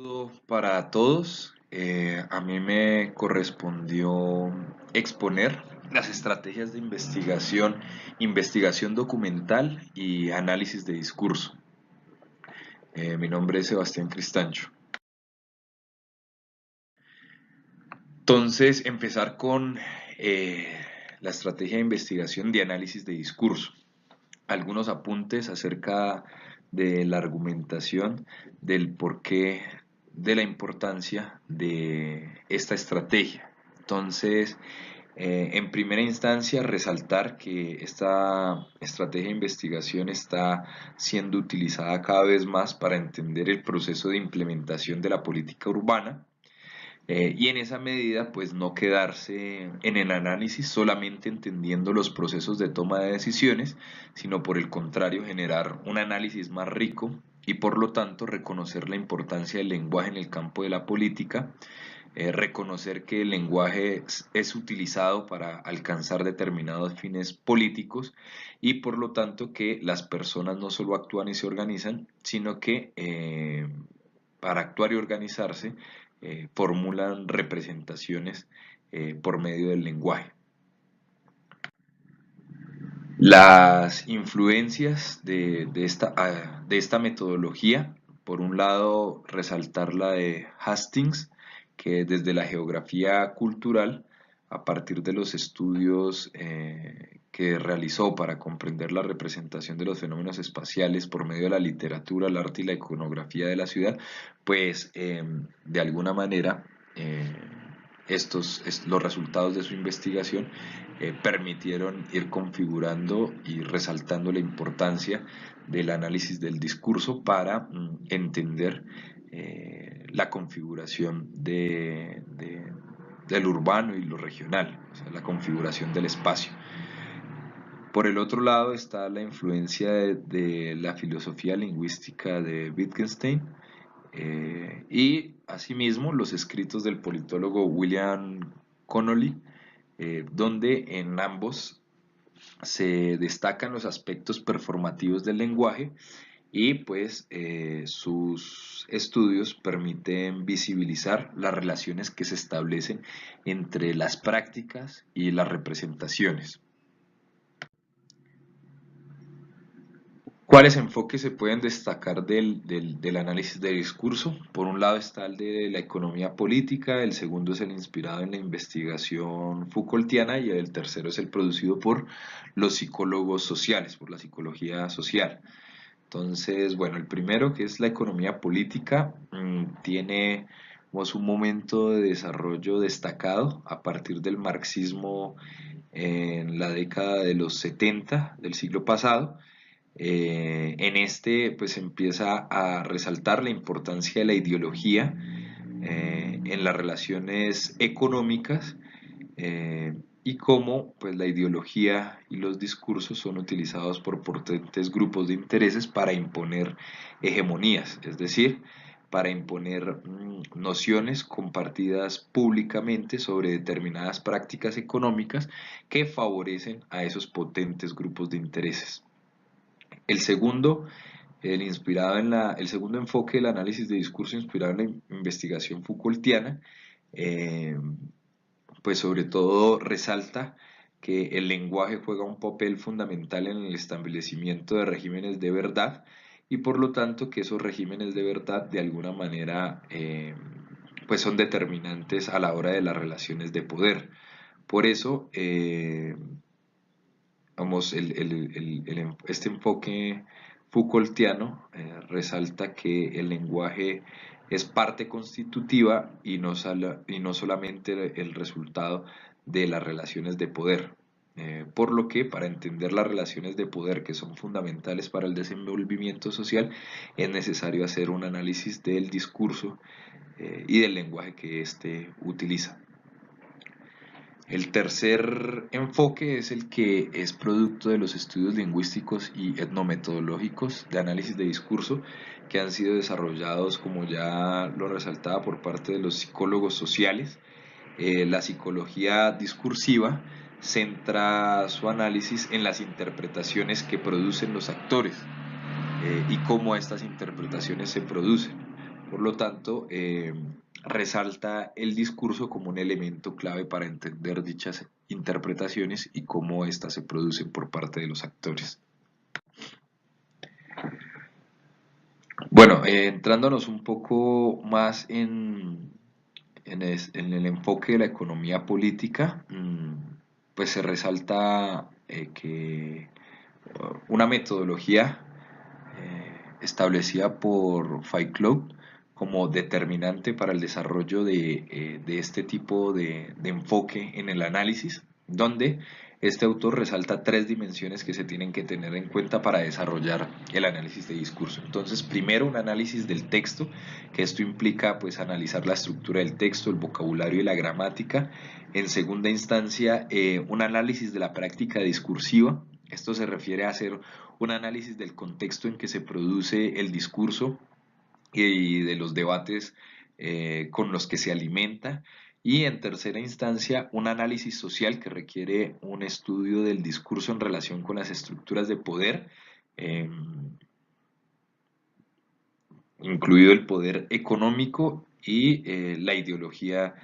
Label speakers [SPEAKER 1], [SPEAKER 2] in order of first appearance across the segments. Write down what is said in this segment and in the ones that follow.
[SPEAKER 1] Saludo para todos. A mí me correspondió exponer las estrategias de investigación, investigación documental y análisis de discurso. Mi nombre es Sebastián Cristancho. Entonces, empezar con la estrategia de investigación de análisis de discurso. Algunos apuntes acerca de la argumentación, del porqué, de la importancia de esta estrategia. Entonces, en primera instancia, resaltar que esta estrategia de investigación está siendo utilizada cada vez más para entender el proceso de implementación de la política urbana, y en esa medida, pues no quedarse en el análisis solamente entendiendo los procesos de toma de decisiones, sino por el contrario, generar un análisis más rico y por lo tanto reconocer la importancia del lenguaje en el campo de la política, reconocer que el lenguaje es utilizado para alcanzar determinados fines políticos y por lo tanto que las personas no solo actúan y se organizan, sino que para actuar y organizarse formulan representaciones por medio del lenguaje. Las influencias de esta metodología, por un lado, resaltar la de Hastings, que desde la geografía cultural, a partir de los estudios que realizó para comprender la representación de los fenómenos espaciales por medio de la literatura, el arte y la iconografía de la ciudad, pues de alguna manera los resultados de su investigación permitieron ir configurando y resaltando la importancia del análisis del discurso para entender la configuración del urbano y lo regional, o sea, la configuración del espacio. Por el otro lado está la influencia de la filosofía lingüística de Wittgenstein, y asimismo los escritos del politólogo William Connolly, donde en ambos se destacan los aspectos performativos del lenguaje y pues sus estudios permiten visibilizar las relaciones que se establecen entre las prácticas y las representaciones. ¿Cuáles enfoques se pueden destacar del análisis de discurso? Por un lado está el de la economía política, el segundo es el inspirado en la investigación Foucaultiana y el tercero es el producido por los psicólogos sociales, por la psicología social. Entonces, bueno, el primero, que es la economía política, tiene un momento de desarrollo destacado a partir del marxismo en la década de los 70 del siglo pasado. En este pues empieza a resaltar la importancia de la ideología en las relaciones económicas, y cómo pues la ideología y los discursos son utilizados por potentes grupos de intereses para imponer hegemonías, es decir, para imponer nociones compartidas públicamente sobre determinadas prácticas económicas que favorecen a esos potentes grupos de intereses. El segundo, el segundo enfoque del análisis de discurso inspirado en la investigación Foucaultiana, eh, pues sobre todo resalta que el lenguaje juega un papel fundamental en el establecimiento de regímenes de verdad y por lo tanto que esos regímenes de verdad de alguna manera pues son determinantes a la hora de las relaciones de poder. Por eso, vamos, este enfoque Foucaultiano resalta que el lenguaje es parte constitutiva y no solamente el resultado de las relaciones de poder. Por lo que para entender las relaciones de poder que son fundamentales para el desenvolvimiento social es necesario hacer un análisis del discurso y del lenguaje que éste utiliza. El tercer enfoque es el que es producto de los estudios lingüísticos y etnometodológicos de análisis de discurso que han sido desarrollados, como ya lo resaltaba, por parte de los psicólogos sociales. La psicología discursiva centra su análisis en las interpretaciones que producen los actores y cómo estas interpretaciones se producen. Por lo tanto, resalta el discurso como un elemento clave para entender dichas interpretaciones y cómo éstas se producen por parte de los actores. Bueno, entrándonos un poco más en el enfoque de la economía política, pues se resalta que una metodología establecida por Fight Club como determinante para el desarrollo de este tipo de enfoque en el análisis, donde este autor resalta tres dimensiones que se tienen que tener en cuenta para desarrollar el análisis de discurso. Entonces, primero un análisis del texto, que esto implica pues analizar la estructura del texto, el vocabulario y la gramática. En segunda instancia, un análisis de la práctica discursiva. Esto se refiere a hacer un análisis del contexto en que se produce el discurso y de los debates con los que se alimenta. Y en tercera instancia, un análisis social que requiere un estudio del discurso en relación con las estructuras de poder, eh, incluido el poder económico y la ideología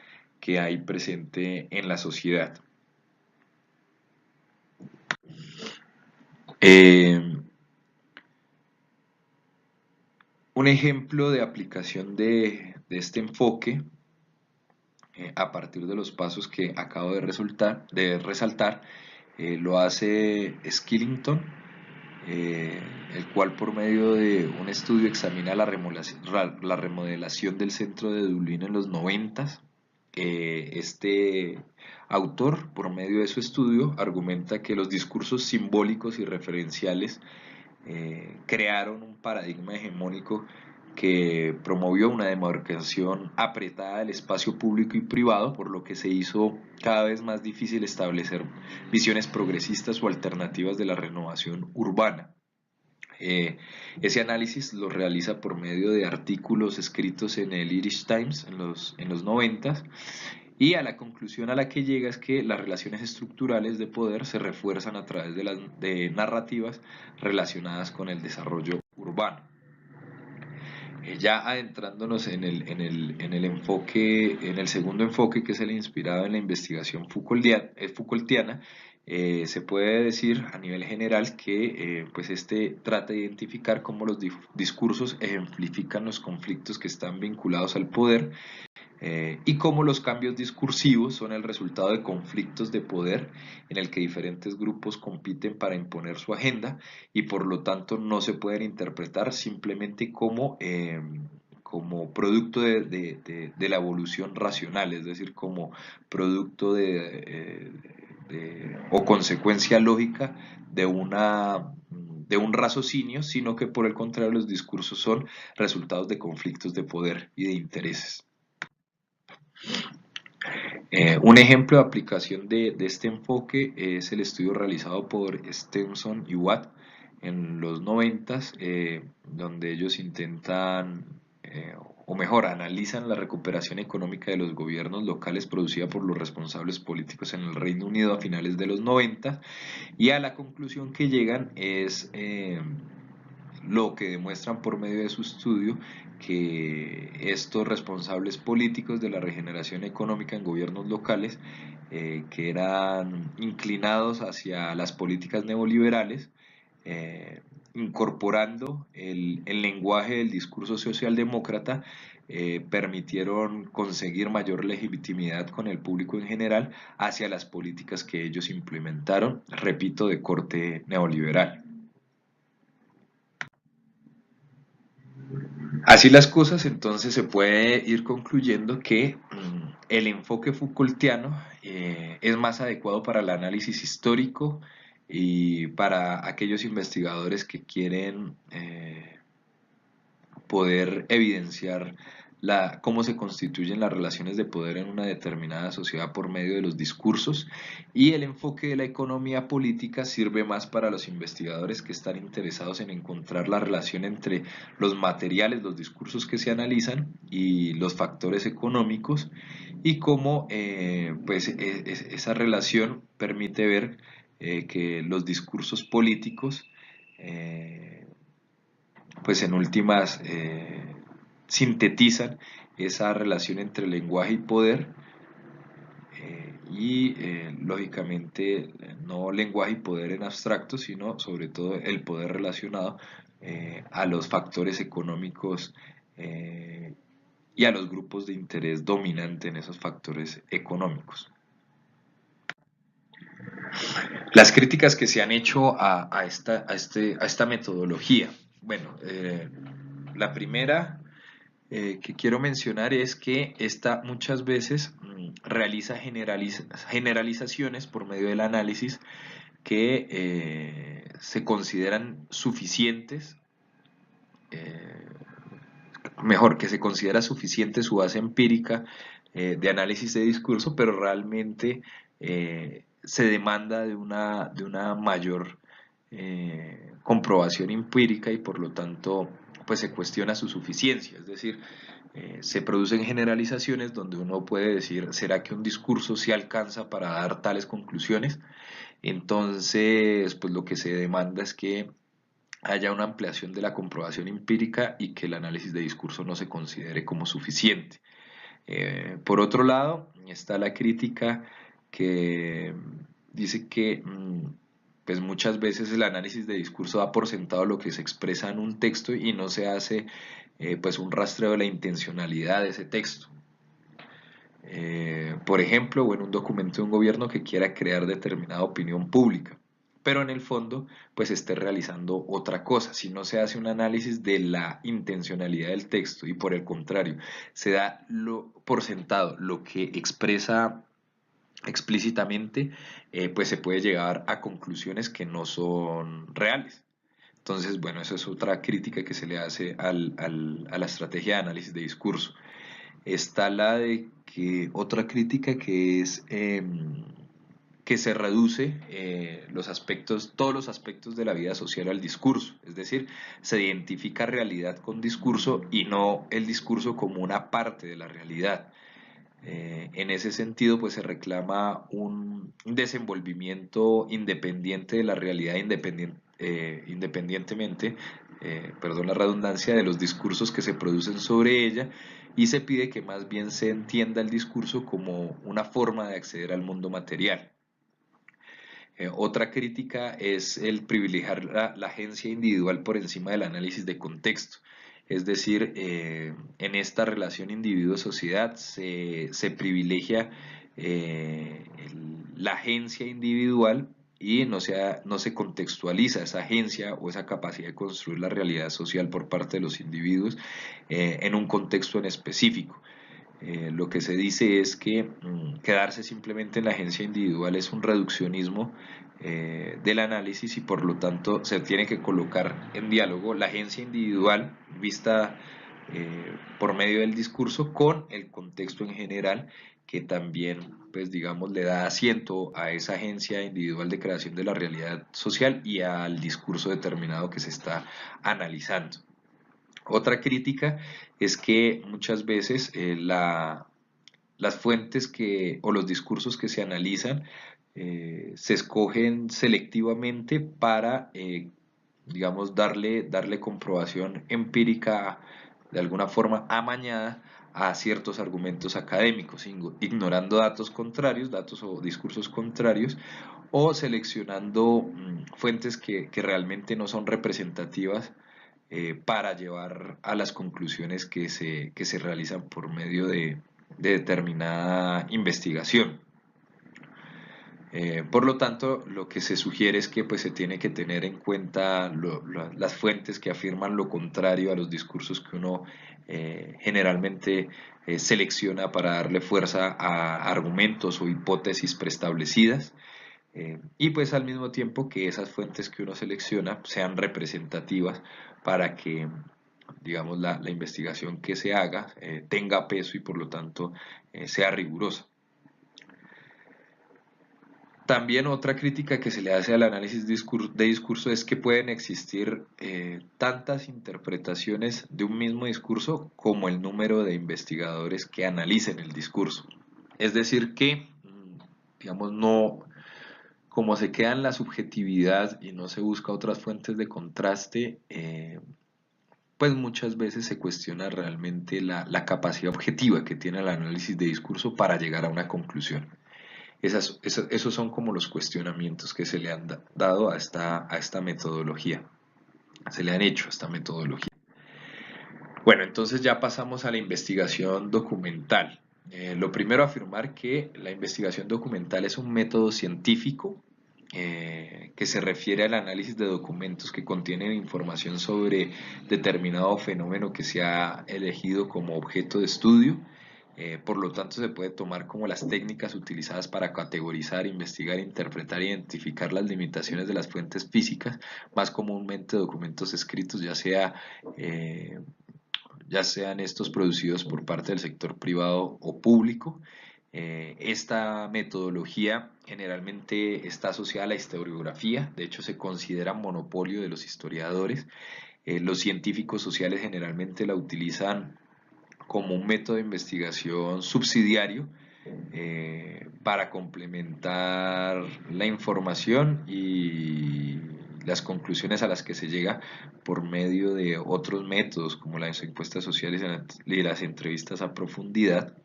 [SPEAKER 1] que hay presente en la sociedad. Eh, un ejemplo de aplicación de este enfoque a partir de los pasos que acabo de resaltar, lo hace Skillington, el cual por medio de un estudio examina la remodelación del centro de Dublín en los 90. Este autor, por medio de su estudio, argumenta que los discursos simbólicos y referenciales crearon un paradigma hegemónico que promovió una demarcación apretada del espacio público y privado, por lo que se hizo cada vez más difícil establecer visiones progresistas o alternativas de la renovación urbana. Ese análisis lo realiza por medio de artículos escritos en el Irish Times en los 90, y a la conclusión a la que llega es que las relaciones estructurales de poder se refuerzan a través de narrativas relacionadas con el desarrollo urbano. Ya adentrándonos en el enfoque, en el segundo enfoque, que es el inspirado en la investigación Foucaultiana, se puede decir a nivel general que pues este trata de identificar cómo los discursos ejemplifican los conflictos que están vinculados al poder, y cómo los cambios discursivos son el resultado de conflictos de poder en el que diferentes grupos compiten para imponer su agenda, y por lo tanto no se pueden interpretar simplemente como producto de la evolución racional, es decir, como producto o consecuencia lógica de un raciocinio, sino que por el contrario los discursos son resultados de conflictos de poder y de intereses. Un ejemplo de aplicación de este enfoque es el estudio realizado por Stenson y Watt en los 90, donde ellos intentan, o mejor, analizan la recuperación económica de los gobiernos locales producida por los responsables políticos en el Reino Unido a finales de los 90, y a la conclusión que llegan es lo que demuestran por medio de su estudio, que estos responsables políticos de la regeneración económica en gobiernos locales, que eran inclinados hacia las políticas neoliberales, incorporando el lenguaje del discurso socialdemócrata, permitieron conseguir mayor legitimidad con el público en general hacia las políticas que ellos implementaron, repito, de corte neoliberal. Así las cosas, entonces se puede ir concluyendo que el enfoque Foucaultiano es más adecuado para el análisis histórico y para aquellos investigadores que quieren poder evidenciar cómo se constituyen las relaciones de poder en una determinada sociedad por medio de los discursos, y el enfoque de la economía política sirve más para los investigadores que están interesados en encontrar la relación entre los materiales, los discursos que se analizan y los factores económicos, y cómo esa relación permite ver que los discursos políticos pues en últimas sintetizan esa relación entre lenguaje y poder, lógicamente no lenguaje y poder en abstracto, sino sobre todo el poder relacionado a los factores económicos y a los grupos de interés dominante en esos factores económicos. Las críticas que se han hecho a esta metodología. Bueno, la primera que quiero mencionar es que esta muchas veces realiza generalizaciones por medio del análisis que se consideran suficientes, mejor, que se considera suficiente su base empírica de análisis de discurso, pero realmente se demanda de una mayor comprobación empírica y por lo tanto pues se cuestiona su suficiencia, es decir, se producen generalizaciones donde uno puede decir, ¿será que un discurso se alcanza para dar tales conclusiones? Entonces, pues lo que se demanda es que haya una ampliación de la comprobación empírica y que el análisis de discurso no se considere como suficiente. Por otro lado, está la crítica que dice que pues muchas veces el análisis de discurso da por sentado lo que se expresa en un texto y no se hace pues un rastreo de la intencionalidad de ese texto. Por ejemplo, o en un documento de un gobierno que quiera crear determinada opinión pública, pero en el fondo pues esté realizando otra cosa. Si no se hace un análisis de la intencionalidad del texto y por el contrario se da por sentado lo que expresa explícitamente, pues se puede llegar a conclusiones que no son reales. Entonces, bueno, eso es otra crítica que se le hace a la estrategia de análisis de discurso. Está la de que otra crítica que es que se reduce todos los aspectos de la vida social al discurso, es decir, se identifica realidad con discurso y no el discurso como una parte de la realidad. En ese sentido, pues se reclama un desenvolvimiento independiente de la realidad, independientemente, perdón la redundancia, de los discursos que se producen sobre ella, y se pide que más bien se entienda el discurso como una forma de acceder al mundo material. Otra crítica es el privilegiar la agencia individual por encima del análisis de contexto. Es decir, en esta relación individuo-sociedad se privilegia la agencia individual y no se contextualiza esa agencia o esa capacidad de construir la realidad social por parte de los individuos en un contexto en específico. Lo que se dice es que quedarse simplemente en la agencia individual es un reduccionismo del análisis y por lo tanto se tiene que colocar en diálogo la agencia individual vista por medio del discurso con el contexto en general que también pues digamos le da asiento a esa agencia individual de creación de la realidad social y al discurso determinado que se está analizando. Otra crítica es que muchas veces las fuentes o los discursos que se analizan se escogen selectivamente para, digamos, darle comprobación empírica de alguna forma amañada a ciertos argumentos académicos, ignorando datos contrarios, datos o discursos contrarios, o seleccionando fuentes que realmente no son representativas para llevar a las conclusiones que se realizan por medio de determinada investigación. Por lo tanto, lo que se sugiere es que pues, se tiene que tener en cuenta las fuentes que afirman lo contrario a los discursos que uno generalmente selecciona para darle fuerza a argumentos o hipótesis preestablecidas. Y pues al mismo tiempo que esas fuentes que uno selecciona sean representativas para que digamos la investigación que se haga tenga peso y por lo tanto sea rigurosa. También otra crítica que se le hace al análisis de discurso es que pueden existir tantas interpretaciones de un mismo discurso como el número de investigadores que analicen el discurso. Es decir que, digamos, no, como se queda en la subjetividad y no se busca otras fuentes de contraste, pues muchas veces se cuestiona realmente la capacidad objetiva que tiene el análisis de discurso para llegar a una conclusión. Esos son como los cuestionamientos que se le han dado a esta metodología, se le han hecho a esta metodología. Bueno, entonces ya pasamos a la investigación documental. Lo primero, afirmar que la investigación documental es un método científico que se refiere al análisis de documentos que contienen información sobre determinado fenómeno que se ha elegido como objeto de estudio. Por lo tanto, se puede tomar como las técnicas utilizadas para categorizar, investigar, interpretar e identificar las limitaciones de las fuentes físicas, más comúnmente documentos escritos, ya sean estos producidos por parte del sector privado o público. Esta metodología generalmente está asociada a la historiografía, de hecho se considera monopolio de los historiadores. Los científicos sociales generalmente la utilizan como un método de investigación subsidiario para complementar la información y las conclusiones a las que se llega por medio de otros métodos como las encuestas sociales y las entrevistas a profundidad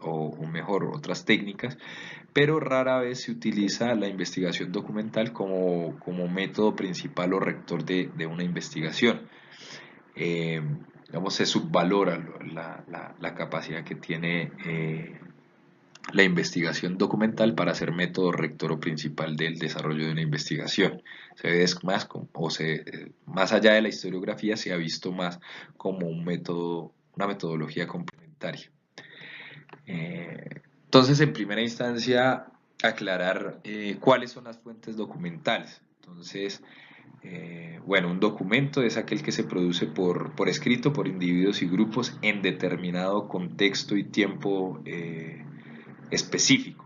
[SPEAKER 1] o mejor otras técnicas, pero rara vez se utiliza la investigación documental como método principal o rector de una investigación. Eh, digamos, se subvalora la capacidad que tiene la investigación documental para ser método rector o principal del desarrollo de una investigación. Se ve más, más allá de la historiografía, se ha visto más como un método, una metodología complementaria. Entonces, en primera instancia, aclarar cuáles son las fuentes documentales. Entonces, bueno, un documento es aquel que se produce por escrito por individuos y grupos en determinado contexto y tiempo específico.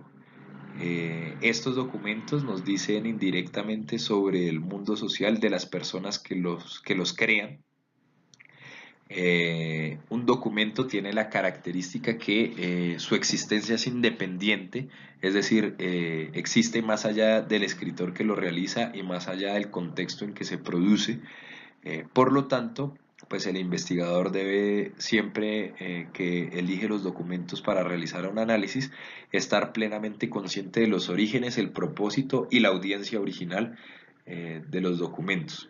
[SPEAKER 1] Estos documentos nos dicen indirectamente sobre el mundo social de las personas que los crean. Un documento tiene la característica que su existencia es independiente, es decir, existe más allá del escritor que lo realiza y más allá del contexto en que se produce. Por lo tanto, pues el investigador debe siempre que elige los documentos para realizar un análisis, estar plenamente consciente de los orígenes, el propósito y la audiencia original de los documentos.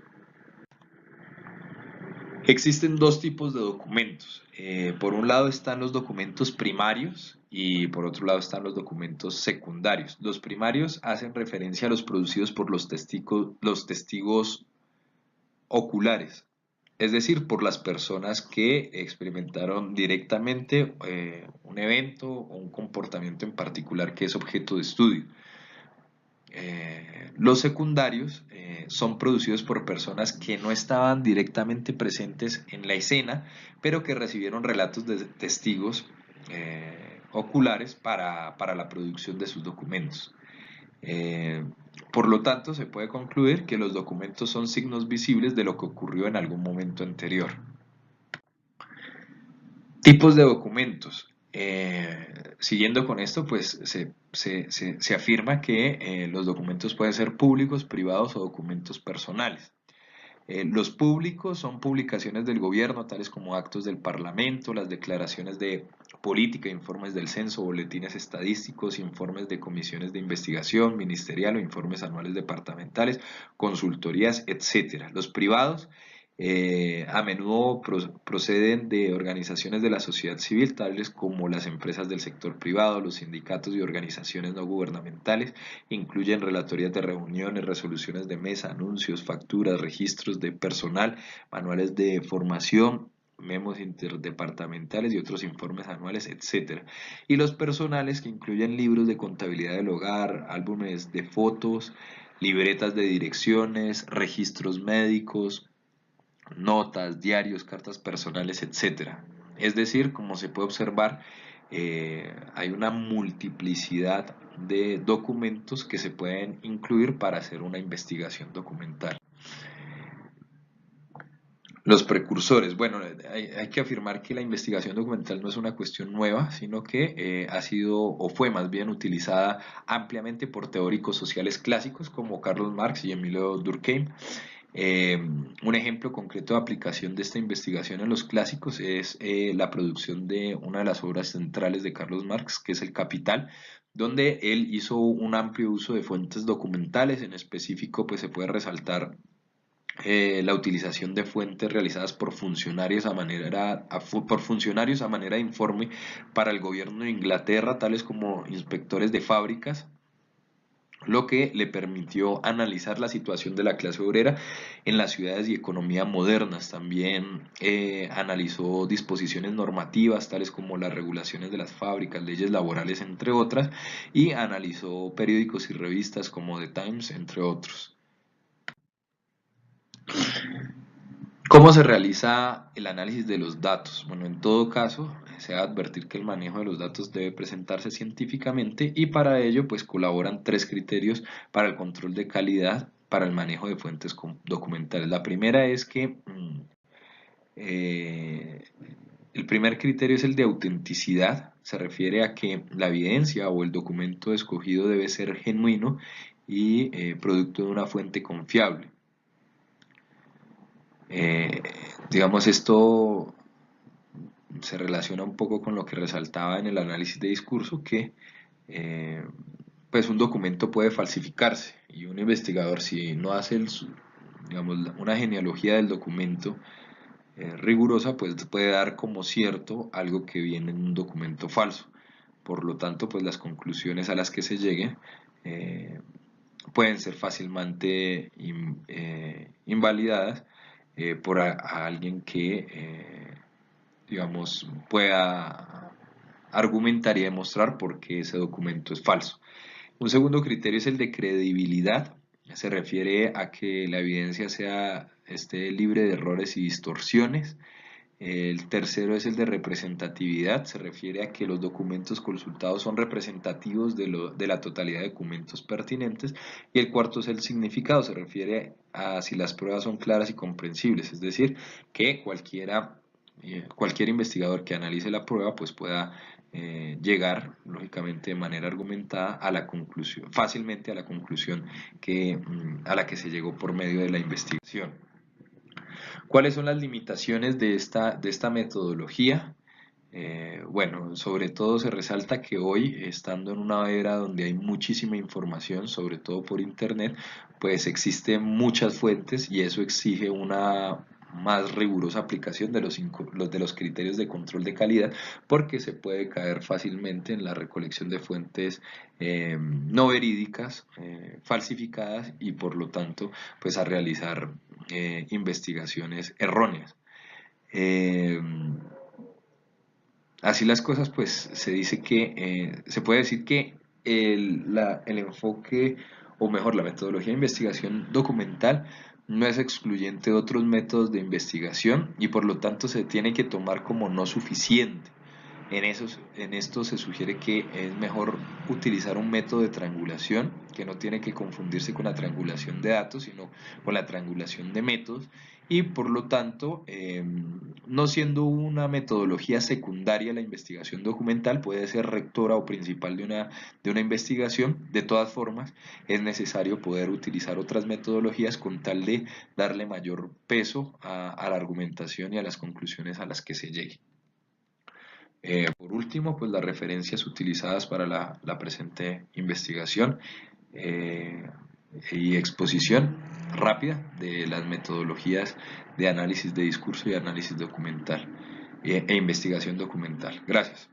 [SPEAKER 1] Existen dos tipos de documentos. Por un lado están los documentos primarios y por otro lado están los documentos secundarios. Los primarios hacen referencia a los producidos por los testigos oculares, es decir, por las personas que experimentaron directamente un evento o un comportamiento en particular que es objeto de estudio. Los secundarios son producidos por personas que no estaban directamente presentes en la escena, pero que recibieron relatos de testigos oculares para la producción de sus documentos. Por lo tanto, se puede concluir que los documentos son signos visibles de lo que ocurrió en algún momento anterior. Tipos de documentos. Siguiendo con esto, pues se afirma que los documentos pueden ser públicos, privados o documentos personales. Los públicos son publicaciones del gobierno, tales como actos del Parlamento, las declaraciones de política, informes del censo, boletines estadísticos, informes de comisiones de investigación ministerial o informes anuales departamentales, consultorías, etc. Los privados a menudo proceden de organizaciones de la sociedad civil, tales como las empresas del sector privado, los sindicatos y organizaciones no gubernamentales. Incluyen relatorías de reuniones, resoluciones de mesa, anuncios, facturas, registros de personal, manuales de formación, memos interdepartamentales y otros informes anuales, etc. Y los personales, que incluyen libros de contabilidad del hogar, álbumes de fotos, libretas de direcciones, registros médicos, notas, diarios, cartas personales, etc. Es decir, como se puede observar, hay una multiplicidad de documentos que se pueden incluir para hacer una investigación documental. Los precursores. Bueno, hay que afirmar que la investigación documental no es una cuestión nueva, sino que ha sido o fue más bien utilizada ampliamente por teóricos sociales clásicos como Carlos Marx y Emilio Durkheim. Un ejemplo concreto de aplicación de esta investigación en los clásicos es la producción de una de las obras centrales de Carlos Marx, que es El Capital, donde él hizo un amplio uso de fuentes documentales. En específico, pues se puede resaltar la utilización de fuentes realizadas por funcionarios por funcionarios a manera de informe para el gobierno de Inglaterra, tales como inspectores de fábricas, lo que le permitió analizar la situación de la clase obrera en las ciudades y economía modernas. También analizó disposiciones normativas, tales como las regulaciones de las fábricas, leyes laborales, entre otras, y analizó periódicos y revistas como The Times, entre otros. ¿Cómo se realiza el análisis de los datos? Bueno, en todo caso, se debe advertir que el manejo de los datos debe presentarse científicamente, y para ello pues colaboran tres criterios para el control de calidad para el manejo de fuentes documentales. La primera es que eh, el primer criterio es el de autenticidad. Se refiere a que la evidencia o el documento escogido debe ser genuino y producto de una fuente confiable. Eh, digamos, esto se relaciona un poco con lo que resaltaba en el análisis de discurso, que eh, pues un documento puede falsificarse, y un investigador, si no hace digamos, una genealogía del documento rigurosa, pues puede dar como cierto algo que viene en un documento falso. Por lo tanto, pues las conclusiones a las que se llegue eh, pueden ser fácilmente invalidadas por a alguien que digamos, pueda argumentar y demostrar por qué ese documento es falso. Un segundo criterio es el de credibilidad. Se refiere a que la evidencia esté libre de errores y distorsiones. El tercero es el de representatividad. Se refiere a que los documentos consultados son representativos de la totalidad de documentos pertinentes. Y el cuarto es el significado. Se refiere a si las pruebas son claras y comprensibles, es decir, que cualquier investigador que analice la prueba pues pueda llegar, lógicamente de manera argumentada, a la conclusión, fácilmente a la conclusión a la que se llegó por medio de la investigación. ¿Cuáles son las limitaciones de esta metodología? Bueno, sobre todo se resalta que hoy, estando en una era donde hay muchísima información, sobre todo por internet, pues existen muchas fuentes, y eso exige una más rigurosa aplicación de los criterios de control de calidad, porque se puede caer fácilmente en la recolección de fuentes no verídicas, falsificadas, y por lo tanto pues a realizar investigaciones erróneas. Eh, Así las cosas, pues se dice que, se puede decir que el enfoque, o mejor, la metodología de investigación documental no es excluyente de otros métodos de investigación, y por lo tanto se tiene que tomar como no suficiente. En esto se sugiere que es mejor utilizar un método de triangulación, que no tiene que confundirse con la triangulación de datos, sino con la triangulación de métodos, y por lo tanto, no siendo una metodología secundaria, la investigación documental puede ser rectora o principal de una investigación. De todas formas, es necesario poder utilizar otras metodologías con tal de darle mayor peso a la argumentación y a las conclusiones a las que se llegue. Por último, pues las referencias utilizadas para la presente investigación eh, y exposición rápida de las metodologías de análisis de discurso y análisis documental e investigación documental. Gracias.